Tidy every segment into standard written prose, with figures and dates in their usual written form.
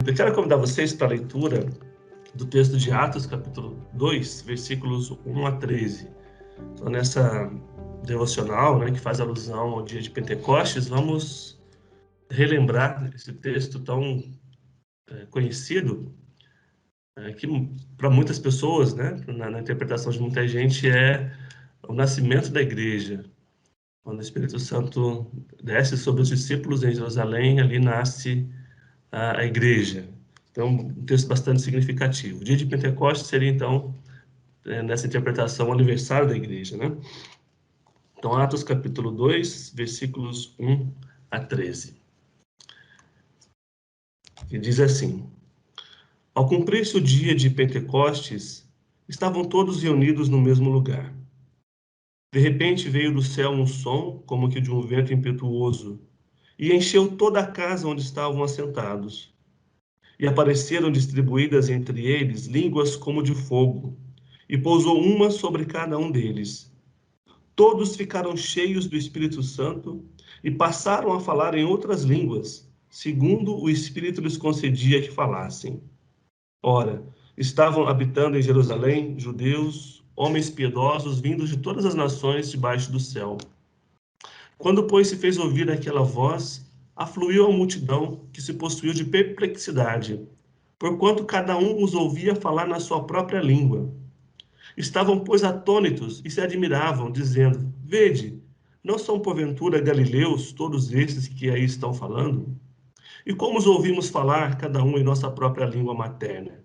Eu quero convidar vocês para a leitura do texto de Atos, capítulo 2, versículos 1 a 13. Então, nessa devocional, que faz alusão ao dia de Pentecostes, vamos relembrar esse texto tão conhecido, que para muitas pessoas, na interpretação de muita gente, é o nascimento da igreja. Quando o Espírito Santo desce sobre os discípulos em Jerusalém, ali nasce a igreja. Então, um texto bastante significativo. O dia de Pentecostes seria, então, nessa interpretação, o aniversário da igreja, né? Então, Atos capítulo 2, versículos 1 a 13. Que diz assim: Ao cumprir-se o dia de Pentecostes, estavam todos reunidos no mesmo lugar. De repente veio do céu um som, como que de um vento impetuoso, e encheu toda a casa onde estavam assentados. E apareceram distribuídas entre eles línguas como de fogo, e pousou uma sobre cada um deles. Todos ficaram cheios do Espírito Santo e passaram a falar em outras línguas, segundo o Espírito lhes concedia que falassem. Ora, estavam habitando em Jerusalém judeus, homens piedosos vindos de todas as nações debaixo do céu. Quando, pois, se fez ouvir aquela voz, afluiu a multidão que se possuiu de perplexidade, porquanto cada um os ouvia falar na sua própria língua. Estavam, pois, atônitos e se admiravam, dizendo: Vede, não são porventura galileus todos estes que aí estão falando? E como os ouvimos falar, cada um em nossa própria língua materna?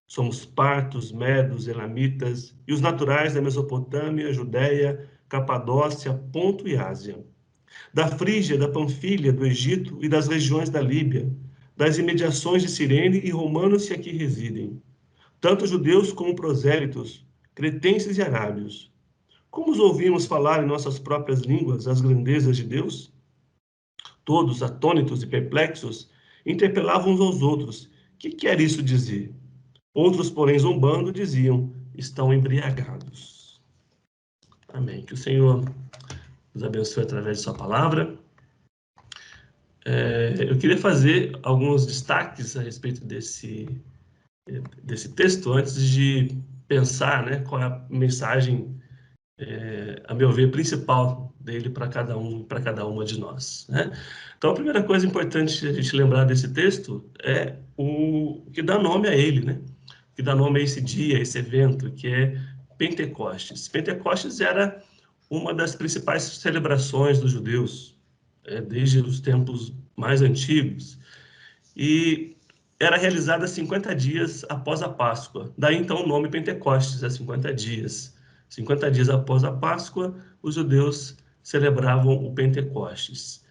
Somos partos, medos, elamitas e os naturais da Mesopotâmia, Judéia, Capadócia, Ponto e Ásia, da Frígia, da Panfilha, do Egito e das regiões da Líbia, das imediações de Cirene e romanos que aqui residem, tanto judeus como prosélitos, cretenses e arábios. Como os ouvimos falar em nossas próprias línguas as grandezas de Deus? Todos, atônitos e perplexos, interpelavam uns aos outros: que quer isso dizer? Outros, porém, zombando, diziam: estão embriagados. Amém. Que o Senhor nos abençoe através de sua palavra. Eu queria fazer alguns destaques a respeito desse texto, antes de pensar, qual é a mensagem, a meu ver, principal dele para cada uma de nós, né? Então, a primeira coisa importante a gente lembrar desse texto é o que dá nome a ele, né? O que dá nome a esse dia, a esse evento, que é Pentecostes. Pentecostes era uma das principais celebrações dos judeus, desde os tempos mais antigos, e era realizada 50 dias após a Páscoa. Daí, então, o nome Pentecostes, 50 dias. 50 dias após a Páscoa, os judeus celebravam o Pentecostes.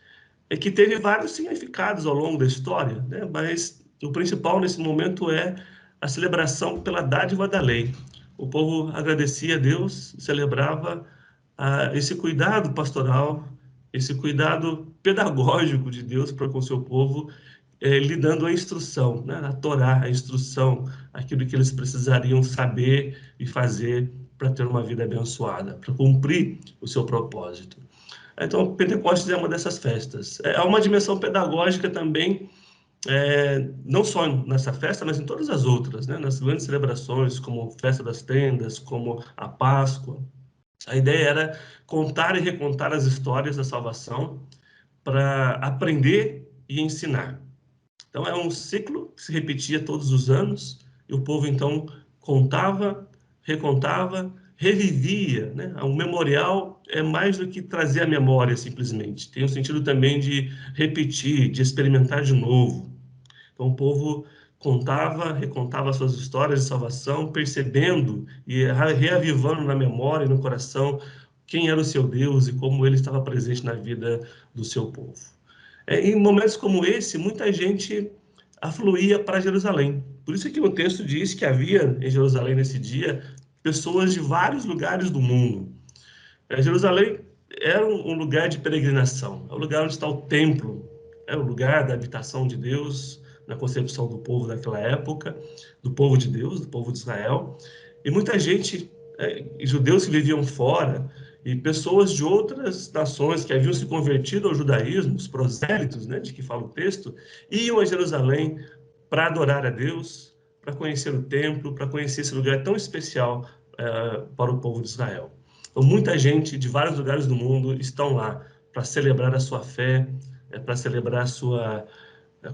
É que teve vários significados ao longo da história, né? Mas o principal nesse momento é a celebração pela dádiva da lei. O povo agradecia a Deus, celebrava esse cuidado pastoral, esse cuidado pedagógico de Deus para com o seu povo, lhe dando a instrução, né? A Torá, a instrução, aquilo que eles precisariam saber e fazer para ter uma vida abençoada, para cumprir o seu propósito. Então, Pentecostes é uma dessas festas. Há uma dimensão pedagógica também, não só nessa festa, mas em todas as outras, né? Nas grandes celebrações, como Festa das Tendas, como a Páscoa. A ideia era contar e recontar as histórias da salvação para aprender e ensinar. Então, é um ciclo que se repetia todos os anos, e o povo, então, contava, recontava, revivia, né? Um memorial é mais do que trazer a memória, simplesmente. Tem o sentido também de repetir, de experimentar de novo. Então, o povo contava, recontava suas histórias de salvação, percebendo e reavivando na memória e no coração quem era o seu Deus e como ele estava presente na vida do seu povo. Em momentos como esse, muita gente afluía para Jerusalém. Por isso que o texto diz que havia em Jerusalém nesse dia pessoas de vários lugares do mundo. Jerusalém era um lugar de peregrinação, é o lugar onde está o templo, é o lugar da habitação de Deus, na concepção do povo daquela época, do povo de Deus, do povo de Israel. E muita gente, judeus que viviam fora, e pessoas de outras nações que haviam se convertido ao judaísmo, os prosélitos, né, de que fala o texto, iam a Jerusalém para adorar a Deus, para conhecer o templo, para conhecer esse lugar tão especial para o povo de Israel. Então, muita gente de vários lugares do mundo estão lá para celebrar a sua fé, para celebrar a sua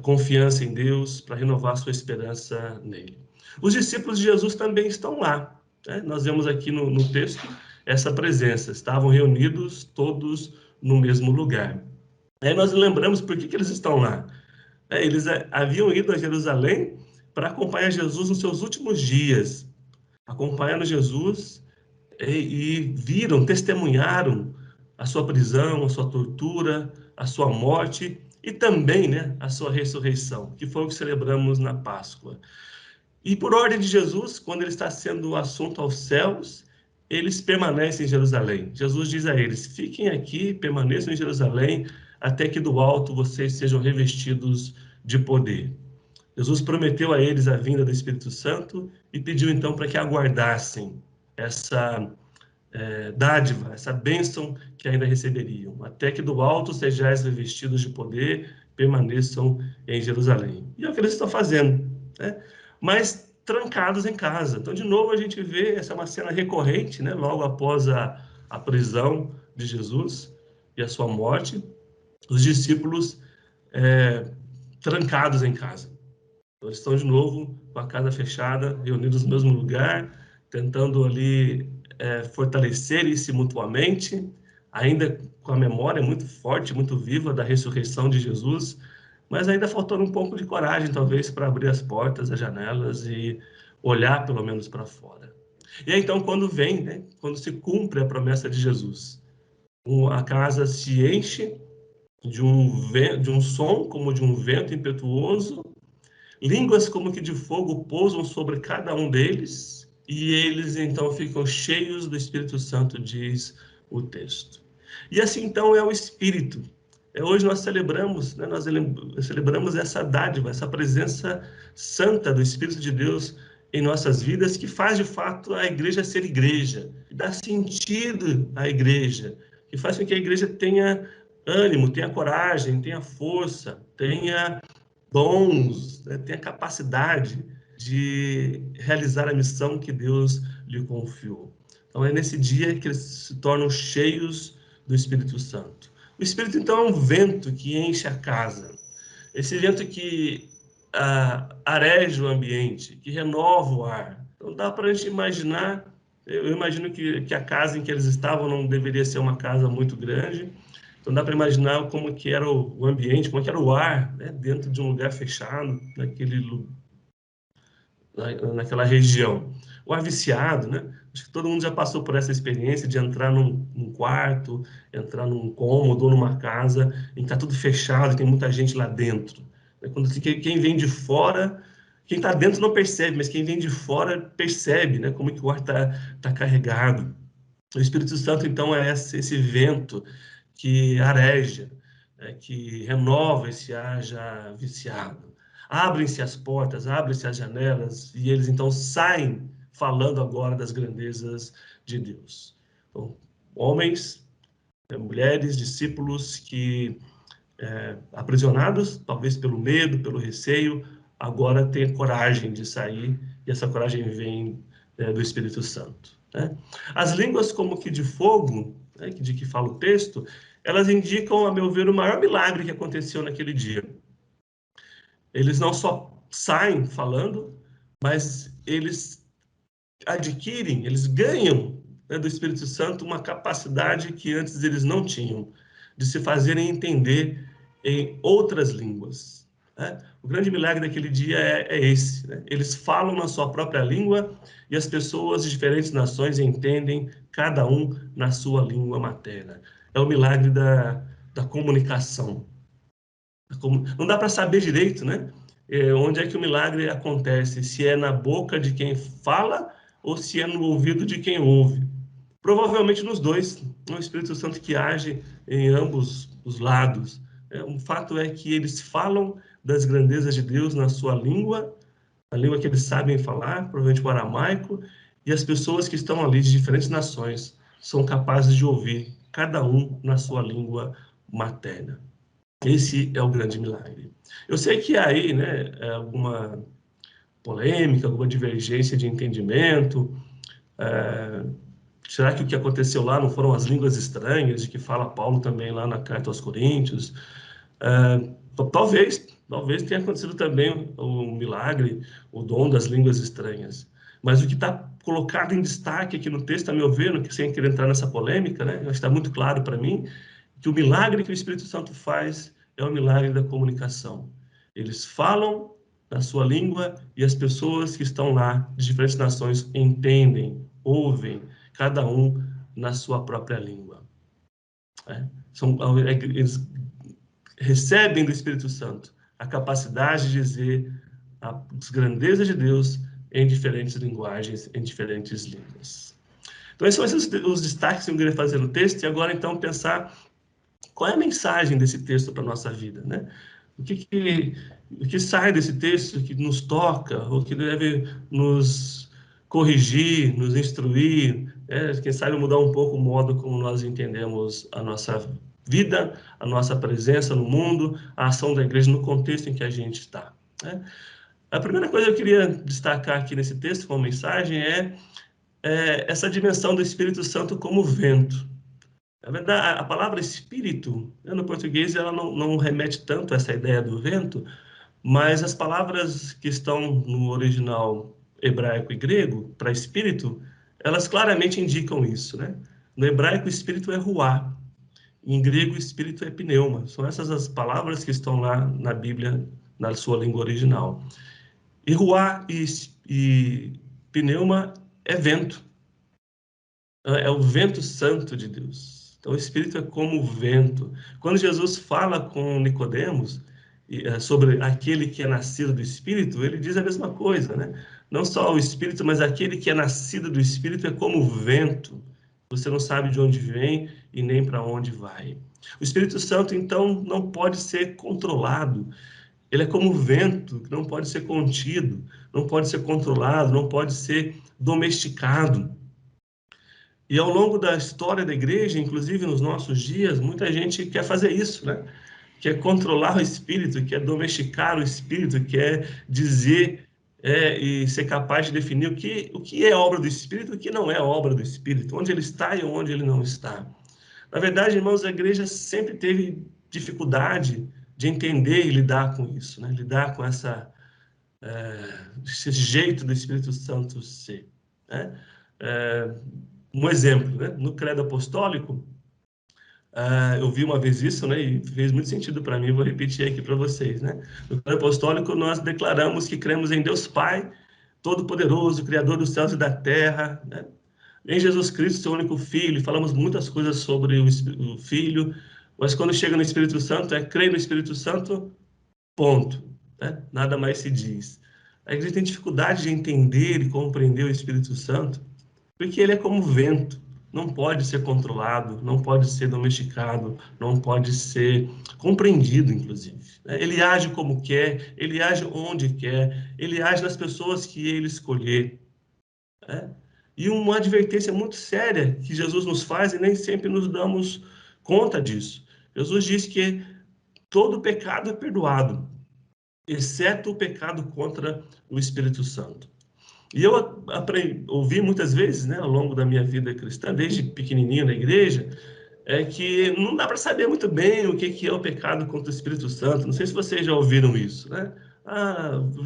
confiança em Deus, para renovar a sua esperança nele. Os discípulos de Jesus também estão lá. Né? Nós vemos aqui no texto essa presença. Estavam reunidos todos no mesmo lugar. Aí nós lembramos por que eles estão lá. Eles haviam ido a Jerusalém para acompanhar Jesus nos seus últimos dias. Acompanhando Jesus e viram, testemunharam a sua prisão, a sua tortura, a sua morte e também, né, a sua ressurreição, que foi o que celebramos na Páscoa. E por ordem de Jesus, quando ele está sendo assunto aos céus, eles permanecem em Jerusalém. Jesus diz a eles: fiquem aqui, permaneçam em Jerusalém, até que do alto vocês sejam revestidos de poder. Jesus prometeu a eles a vinda do Espírito Santo e pediu então para que aguardassem essa dádiva, essa bênção que ainda receberiam, até que do alto sejais revestidos de poder, permaneçam em Jerusalém. E é o que eles estão fazendo, né? Mas trancados em casa. Então, de novo, a gente vê, essa é uma cena recorrente, né? Logo após a prisão de Jesus e a sua morte, os discípulos trancados em casa. Então, eles estão de novo com a casa fechada, reunidos no mesmo lugar, tentando ali fortalecerem-se mutuamente, ainda com a memória muito forte, muito viva da ressurreição de Jesus, mas ainda faltando um pouco de coragem, talvez, para abrir as portas, as janelas e olhar pelo menos para fora. E aí, então, quando vem, né, quando se cumpre a promessa de Jesus, a casa se enche de um som como de um vento impetuoso, línguas como que de fogo pousam sobre cada um deles, e eles então ficam cheios do Espírito Santo, diz o texto. E assim então é o Espírito. Hoje nós celebramos, né, celebramos essa dádiva, essa presença santa do Espírito de Deus em nossas vidas, que faz de fato a igreja ser igreja, que dá sentido à igreja, que faz com que a igreja tenha ânimo, tenha coragem, tenha força, tenha dons, né, tenha capacidade de realizar a missão que Deus lhe confiou. Então é nesse dia que eles se tornam cheios do Espírito Santo. O Espírito, então, é um vento que enche a casa. Esse vento que areja o ambiente, que renova o ar. Então dá para a gente imaginar, eu imagino que a casa em que eles estavam não deveria ser uma casa muito grande. Então dá para imaginar como que era o ambiente, como que era o ar, né, dentro de um lugar fechado, naquela região. O ar viciado, né? Acho que todo mundo já passou por essa experiência de entrar num quarto, entrar num cômodo ou numa casa em que está tudo fechado e tem muita gente lá dentro. Quando quem vem de fora, quem está dentro não percebe, mas quem vem de fora percebe, né? Como que o ar tá carregado. O Espírito Santo, então, é esse vento que areja, que renova esse ar já viciado. Abrem-se as portas, abrem-se as janelas, e eles então saem falando agora das grandezas de Deus. Então, homens, mulheres, discípulos que, aprisionados, talvez pelo medo, pelo receio, agora têm coragem de sair, e essa coragem vem do Espírito Santo. Né? As línguas como que de fogo, né, de que fala o texto, elas indicam, a meu ver, o maior milagre que aconteceu naquele dia. Eles não só saem falando, mas eles adquirem, eles ganham, né, do Espírito Santo uma capacidade que antes eles não tinham, de se fazerem entender em outras línguas. Né? O grande milagre daquele dia é esse. Né? Eles falam na sua própria língua e as pessoas de diferentes nações entendem, cada um na sua língua materna. É o milagre da comunicação. Não dá para saber direito, né? Onde é que o milagre acontece, se é na boca de quem fala ou se é no ouvido de quem ouve. Provavelmente nos dois, é o Espírito Santo que age em ambos os lados. O fato é que eles falam das grandezas de Deus na sua língua, a língua que eles sabem falar, provavelmente o aramaico, e as pessoas que estão ali de diferentes nações são capazes de ouvir, cada um na sua língua materna. Esse é o grande milagre. Eu sei que aí, né, é alguma polêmica, alguma divergência de entendimento. Será que o que aconteceu lá não foram as línguas estranhas, de que fala Paulo também lá na carta aos Coríntios? Talvez tenha acontecido também o milagre, o dom das línguas estranhas. Mas o que está colocado em destaque aqui no texto, a meu ver, sem querer entrar nessa polêmica, né, está muito claro para mim que o milagre que o Espírito Santo faz é o milagre da comunicação. Eles falam na sua língua e as pessoas que estão lá, de diferentes nações, entendem, ouvem, cada um na sua própria língua. Eles recebem do Espírito Santo a capacidade de dizer as grandezas de Deus em diferentes linguagens, em diferentes línguas. Então, esses são os destaques que eu queria fazer no texto, e agora, então, pensar qual é a mensagem desse texto para a nossa vida, né? O que sai desse texto que nos toca, ou que deve nos corrigir, nos instruir, né? Quem sabe mudar um pouco o modo como nós entendemos a nossa vida, a nossa presença no mundo, a ação da igreja no contexto em que a gente está, né? A primeira coisa que eu queria destacar aqui nesse texto como mensagem é essa dimensão do Espírito Santo como vento. Na verdade, a palavra espírito, né, no português, ela não remete tanto a essa ideia do vento, mas as palavras que estão no original hebraico e grego para espírito, elas claramente indicam isso, né? No hebraico, espírito é ruá, em grego, espírito é pneuma. São essas as palavras que estão lá na Bíblia, na sua língua original. E ruá e pneuma é vento. É o vento santo de Deus. Então, o Espírito é como o vento. Quando Jesus fala com Nicodemos sobre aquele que é nascido do Espírito, ele diz a mesma coisa, né? Não só o Espírito, mas aquele que é nascido do Espírito é como o vento. Você não sabe de onde vem e nem para onde vai. O Espírito Santo, então, não pode ser controlado. Ele é como o vento, que não pode ser contido, não pode ser controlado, não pode ser domesticado. E ao longo da história da igreja, inclusive nos nossos dias, muita gente quer fazer isso, né? Quer controlar o espírito, quer domesticar o espírito, quer dizer e ser capaz de definir o que é obra do espírito e o que não é obra do espírito, onde ele está e onde ele não está. Na verdade, irmãos, a igreja sempre teve dificuldade de entender e lidar com isso, né? Lidar com esse jeito do Espírito Santo ser, né? Um exemplo, né? No credo apostólico, eu vi uma vez isso, né? E fez muito sentido para mim, vou repetir aqui para vocês, né? No credo apostólico, nós declaramos que cremos em Deus Pai, Todo-Poderoso, Criador dos céus e da terra, né? Em Jesus Cristo, seu único Filho, falamos muitas coisas sobre o Filho, mas quando chega no Espírito Santo, crer no Espírito Santo, ponto, né? Nada mais se diz. A igreja tem dificuldade de entender e compreender o Espírito Santo, porque ele é como vento, não pode ser controlado, não pode ser domesticado, não pode ser compreendido, inclusive. Ele age como quer, ele age onde quer, ele age nas pessoas que ele escolher. Né? E uma advertência muito séria que Jesus nos faz e nem sempre nos damos conta disso. Jesus diz que todo pecado é perdoado, exceto o pecado contra o Espírito Santo. E eu ouvi muitas vezes, né, ao longo da minha vida cristã, desde pequenininho na igreja, que não dá para saber muito bem o que é o pecado contra o Espírito Santo. Não sei se vocês já ouviram isso, né?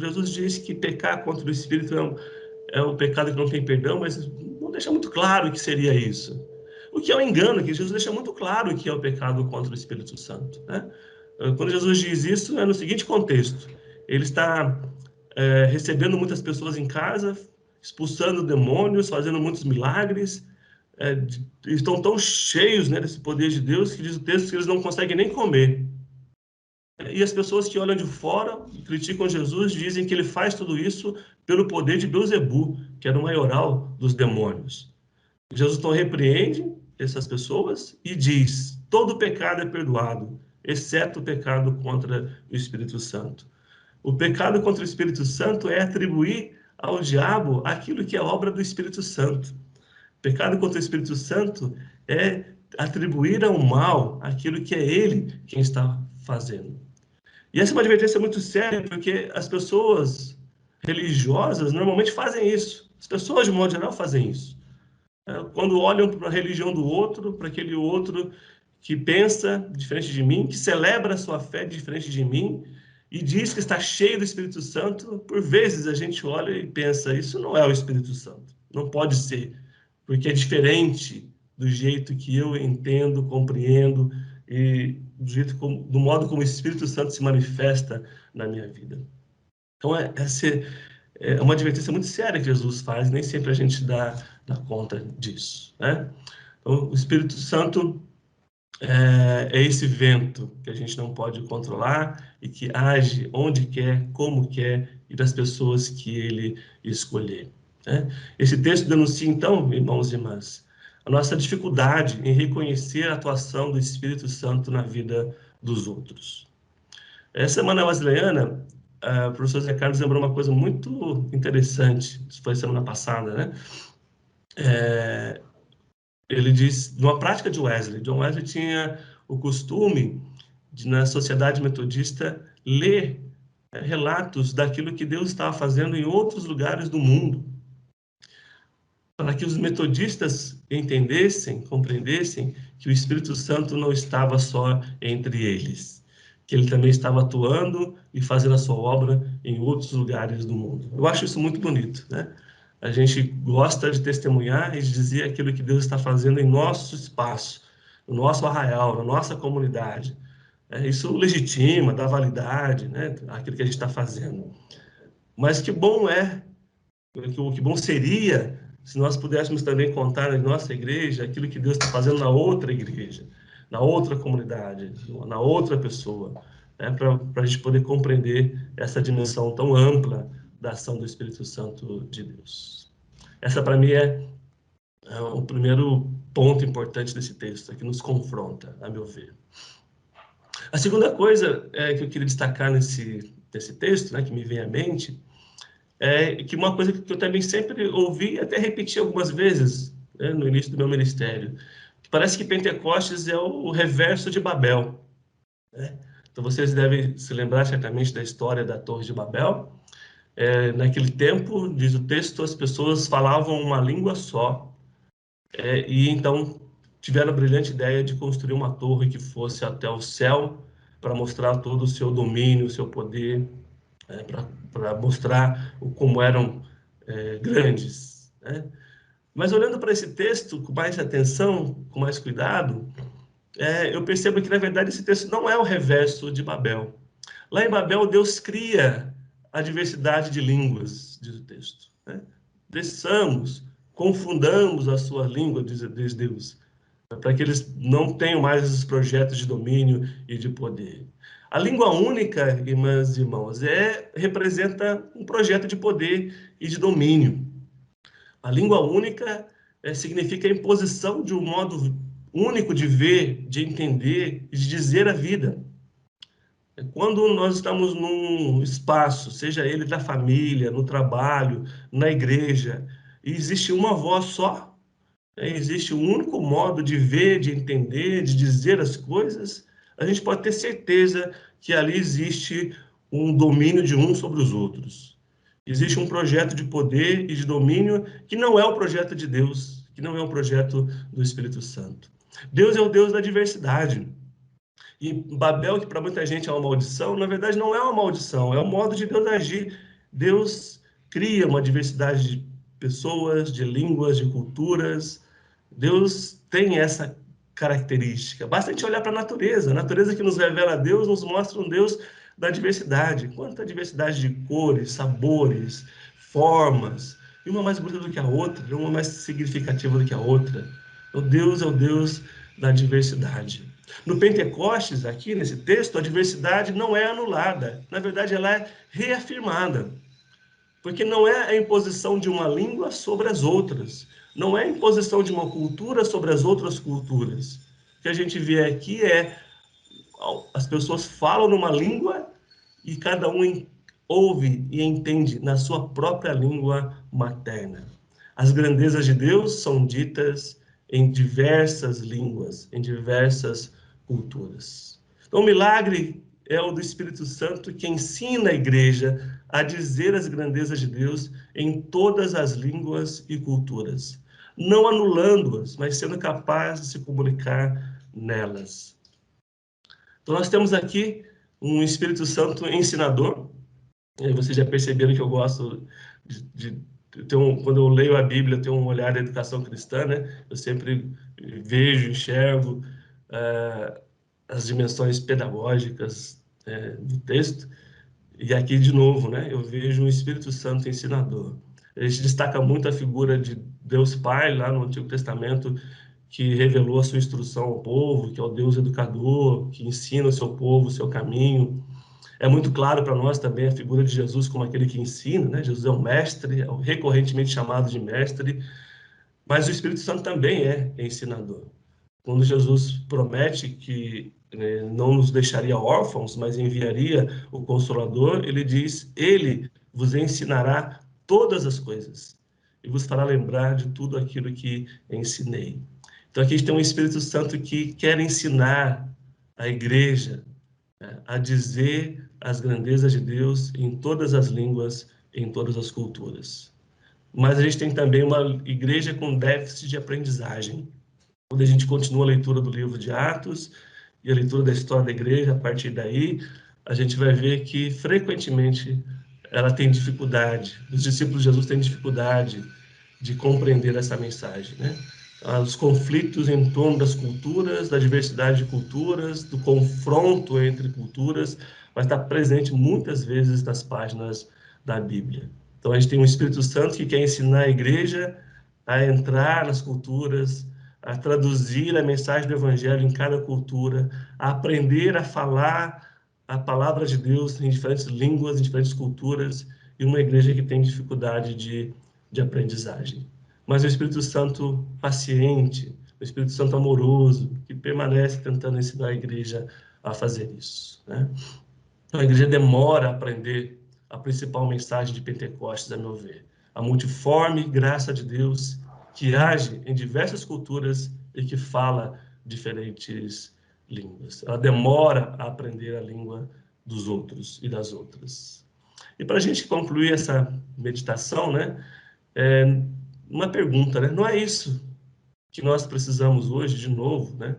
Jesus disse que pecar contra o Espírito é um pecado que não tem perdão, mas não deixa muito claro o que seria isso. O que é um engano, que Jesus deixa muito claro o que é o pecado contra o Espírito Santo, né? Quando Jesus diz isso, é no seguinte contexto: ele está recebendo muitas pessoas em casa, expulsando demônios, fazendo muitos milagres, estão tão cheios, né, desse poder de Deus que diz o texto que eles não conseguem nem comer. E as pessoas que olham de fora e criticam Jesus dizem que ele faz tudo isso pelo poder de Beelzebu, que era o maioral dos demônios. Jesus então repreende essas pessoas e diz: todo pecado é perdoado, exceto o pecado contra o Espírito Santo. O pecado contra o Espírito Santo é atribuir ao diabo aquilo que é obra do Espírito Santo. O pecado contra o Espírito Santo é atribuir ao mal aquilo que é ele quem está fazendo. E essa é uma advertência muito séria, porque as pessoas religiosas normalmente fazem isso. As pessoas, de modo geral, fazem isso. Quando olham para a religião do outro, para aquele outro que pensa diferente de mim, que celebra a sua fé diferente de mim, e diz que está cheio do Espírito Santo, por vezes a gente olha e pensa, isso não é o Espírito Santo, não pode ser, porque é diferente do jeito que eu entendo, compreendo, e do modo como o Espírito Santo se manifesta na minha vida. Então, essa é uma advertência muito séria que Jesus faz, nem sempre a gente dá conta disso, né? Então, o Espírito Santo é esse vento que a gente não pode controlar e que age onde quer, como quer e das pessoas que ele escolher, né? Esse texto denuncia, então, irmãos e irmãs, a nossa dificuldade em reconhecer a atuação do Espírito Santo na vida dos outros. Essa semana wesleyana, o professor Zé Carlos lembrou uma coisa muito interessante, isso foi semana passada, né? Ele diz, numa prática de Wesley, John Wesley tinha o costume de, na sociedade metodista, ler relatos daquilo que Deus estava fazendo em outros lugares do mundo, para que os metodistas entendessem, compreendessem que o Espírito Santo não estava só entre eles, que ele também estava atuando e fazendo a sua obra em outros lugares do mundo. Eu acho isso muito bonito, né? A gente gosta de testemunhar e de dizer aquilo que Deus está fazendo em nosso espaço, no nosso arraial, na nossa comunidade. Isso legitima, dá validade, né, àquilo que a gente está fazendo. Mas que bom que bom seria se nós pudéssemos também contar na nossa igreja aquilo que Deus está fazendo na outra igreja, na outra comunidade, na outra pessoa, né, para a gente poder compreender essa dimensão tão ampla da ação do Espírito Santo de Deus. Essa, para mim, é o primeiro ponto importante desse texto, que nos confronta, a meu ver. A segunda coisa que eu queria destacar nesse texto, né, que me vem à mente, é que uma coisa que eu também sempre ouvi, até repeti algumas vezes, né, no início do meu ministério, que parece que Pentecostes é o reverso de Babel, né? Então vocês devem se lembrar certamente da história da Torre de Babel. Naquele tempo, diz o texto, as pessoas falavam uma língua só, e então tiveram a brilhante ideia de construir uma torre que fosse até o céu para mostrar todo o seu domínio, o seu poder, para mostrar como eram grandes, né? Mas olhando para esse texto com mais atenção, com mais cuidado, eu percebo que, na verdade, esse texto não é o reverso de Babel. Lá em Babel, Deus cria a diversidade de línguas, diz o texto, né? Desçamos, confundamos a sua língua, diz Deus, para que eles não tenham mais esses projetos de domínio e de poder. A língua única, irmãs e irmãos, representa um projeto de poder e de domínio. A língua única significa a imposição de um modo único de ver, de entender e de dizer a vida. Quando nós estamos num espaço, seja ele da família, no trabalho, na igreja, e existe uma voz só, existe um único modo de ver, de entender, de dizer as coisas, a gente pode ter certeza que ali existe um domínio de um sobre os outros. Existe um projeto de poder e de domínio que não é o projeto de Deus, que não é o projeto do Espírito Santo. Deus é o Deus da diversidade. E Babel, que para muita gente é uma maldição, na verdade não é uma maldição, é o modo de Deus agir. Deus cria uma diversidade de pessoas, de línguas, de culturas. Deus tem essa característica. Basta a gente olhar para a natureza que nos revela a Deus, nos mostra um Deus da diversidade. Quanta diversidade de cores, sabores, formas, e uma mais bonita do que a outra, uma mais significativa do que a outra. O Deus é o Deus da diversidade. No Pentecostes, aqui nesse texto, a diversidade não é anulada. Na verdade, ela é reafirmada. Porque não é a imposição de uma língua sobre as outras. Não é a imposição de uma cultura sobre as outras culturas. O que a gente vê aqui as pessoas falam numa língua e cada um ouve e entende na sua própria língua materna. As grandezas de Deus são ditas em diversas línguas, em diversas culturas. Então, o milagre é o do Espírito Santo que ensina a igreja a dizer as grandezas de Deus em todas as línguas e culturas, não anulando-as, mas sendo capaz de se comunicar nelas. Então, nós temos aqui um Espírito Santo ensinador. Vocês já perceberam que eu gosto de ter quando eu leio a Bíblia, eu tenho um olhar da educação cristã, né? Eu sempre vejo, enxergo as dimensões pedagógicas do texto. E aqui, de novo, né? Eu vejo um Espírito Santo ensinador. A gente destaca muito a figura de Deus Pai, lá no Antigo Testamento, que revelou a sua instrução ao povo, que é o Deus educador, que ensina o seu povo o seu caminho. É muito claro para nós também a figura de Jesus como aquele que ensina, né? Jesus é um mestre, é recorrentemente chamado de mestre, mas o Espírito Santo também é ensinador. Quando Jesus promete que não nos deixaria órfãos, mas enviaria o Consolador, ele diz: Ele vos ensinará todas as coisas e vos fará lembrar de tudo aquilo que ensinei. Então aqui a gente tem um Espírito Santo que quer ensinar a igreja a dizer as grandezas de Deus em todas as línguas, em todas as culturas. Mas a gente tem também uma igreja com déficit de aprendizagem. Quando a gente continua a leitura do livro de Atos e a leitura da história da igreja, a partir daí, a gente vai ver que, frequentemente, ela tem dificuldade, os discípulos de Jesus têm dificuldade de compreender essa mensagem, né? Os conflitos em torno das culturas, da diversidade de culturas, do confronto entre culturas, vai estar presente muitas vezes nas páginas da Bíblia. Então, a gente tem um Espírito Santo que quer ensinar a igreja a entrar nas culturas, a traduzir a mensagem do Evangelho em cada cultura, a aprender a falar a palavra de Deus em diferentes línguas, em diferentes culturas, e uma igreja que tem dificuldade de aprendizagem. Mas o Espírito Santo paciente, o Espírito Santo amoroso, que permanece tentando ensinar a igreja a fazer isso, né? Então, a igreja demora a aprender a principal mensagem de Pentecostes, a meu ver. A multiforme graça de Deus que age em diversas culturas e que fala diferentes línguas. Ela demora a aprender a língua dos outros e das outras. E para a gente concluir essa meditação, né, uma pergunta, né? Não é isso que nós precisamos hoje, de novo, né?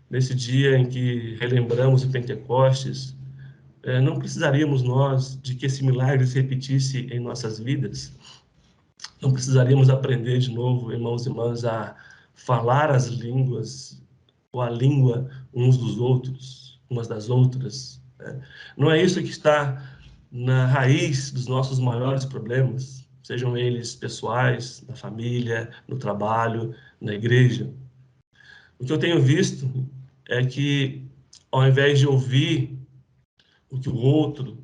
Nesse dia em que relembramos o Pentecostes, não precisaríamos nós de que esse milagre se repetisse em nossas vidas? Não precisaríamos aprender de novo, irmãos e irmãs, a falar as línguas, ou a língua uns dos outros, umas das outras, né? Não é isso que está na raiz dos nossos maiores problemas, sejam eles pessoais, na família, no trabalho, na igreja. O que eu tenho visto é que, ao invés de ouvir o que o outro,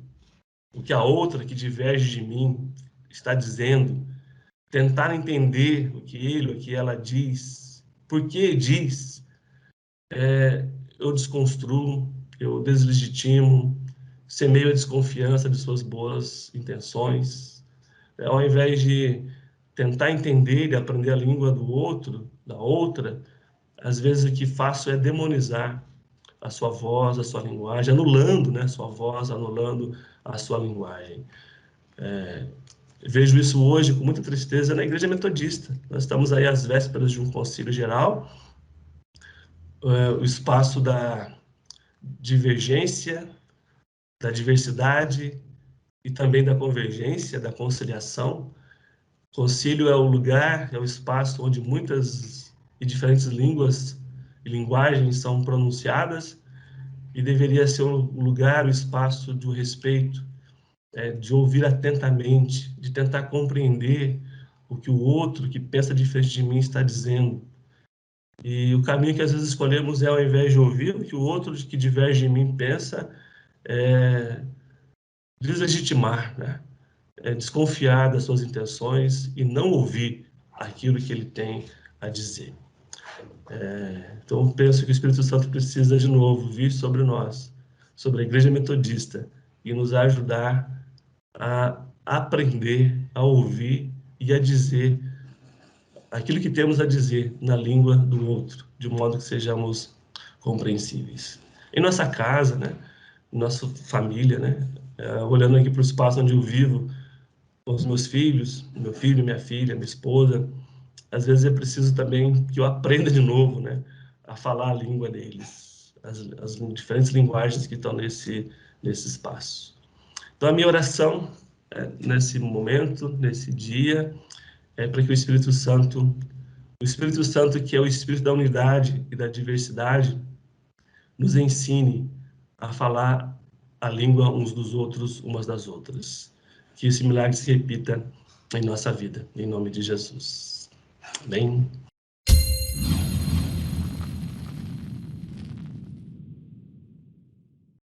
o que a outra que diverge de mim está dizendo, tentar entender o que ele, o que ela diz, por que diz, eu desconstruo, eu deslegitimo, semeio a desconfiança de suas boas intenções. Ao invés de tentar entender e aprender a língua do outro, da outra, às vezes o que faço é demonizar a sua voz, a sua linguagem, anulando, né, a sua voz, anulando a sua linguagem. Vejo isso hoje com muita tristeza na Igreja Metodista. Nós estamos aí às vésperas de um concílio geral, o espaço da divergência, da diversidade e também da convergência, da conciliação. O concílio é o lugar, é o espaço onde muitas e diferentes línguas e linguagens são pronunciadas, e deveria ser um lugar, um espaço do respeito, de ouvir atentamente, de tentar compreender o que o outro que pensa diferente de mim está dizendo. E o caminho que às vezes escolhemos é, ao invés de ouvir o que o outro que diverge de mim pensa, deslegitimar, né? Desconfiar das suas intenções e não ouvir aquilo que ele tem a dizer. Então, penso que o Espírito Santo precisa, de novo, vir sobre nós, sobre a Igreja Metodista, e nos ajudar a aprender, a ouvir e a dizer aquilo que temos a dizer na língua do outro, de modo que sejamos compreensíveis. em nossa casa, né? Nossa família, né? Olhando aqui para o espaço onde eu vivo, com os meus filhos, meu filho, minha filha, minha esposa, às vezes é preciso também que eu aprenda de novo, né? A falar a língua deles, as diferentes linguagens que estão nesse espaço. Então, a minha oração nesse momento, nesse dia, é para que o Espírito Santo, que é o Espírito da unidade e da diversidade, nos ensine a falar a língua uns dos outros, umas das outras. Que esse milagre se repita em nossa vida, em nome de Jesus. Amém?